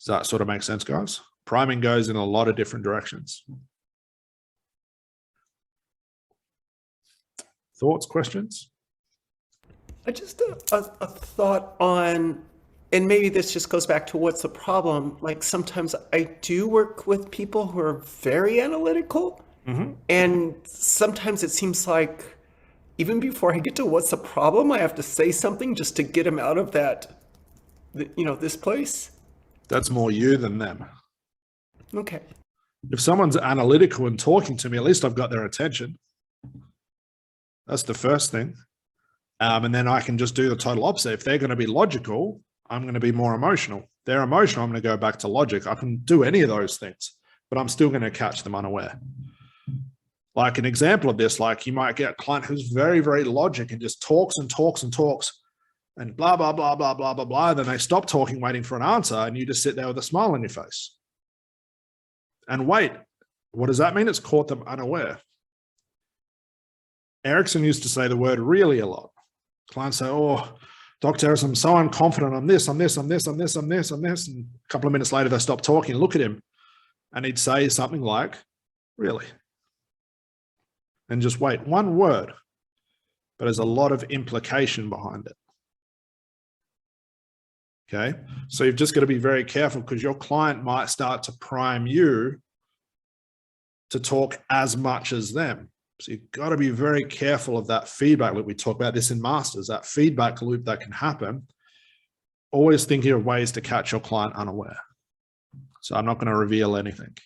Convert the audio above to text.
Does that sort of make sense, guys? Priming goes in a lot of different directions. Thoughts, questions? Just a thought on, and maybe this just goes back to what's the problem. Like sometimes I do work with people who are very analytical, and sometimes it seems like even before I get to what's the problem, I have to say something just to get them out of that, this place. That's more you than them. Okay. If someone's analytical and talking to me, at least I've got their attention. That's the first thing. And then I can just do the total opposite. If they're going to be logical, I'm going to be more emotional. If they're emotional, I'm going to go back to logic. I can do any of those things, but I'm still going to catch them unaware. Like an example of this, like you might get a client who's very, very logic and just talks and talks and talks and blah, blah, blah, blah, blah, blah, blah. Then they stop talking, waiting for an answer, and you just sit there with a smile on your face. And wait, what does that mean? It's caught them unaware. Erickson used to say the word really a lot. Clients say, oh, Dr. Harris, I'm so unconfident on this, on this, on this, on this, on this, on this. And a couple of minutes later, they stop talking and look at him. And he'd say something like, really? And just wait, one word. But there's a lot of implication behind it. Okay, so you've just got to be very careful because your client might start to prime you to talk as much as them. So you've got to be very careful of that feedback loop. We talk about this in Masters, that feedback loop that can happen. Always thinking of ways to catch your client unaware. So I'm not going to reveal anything.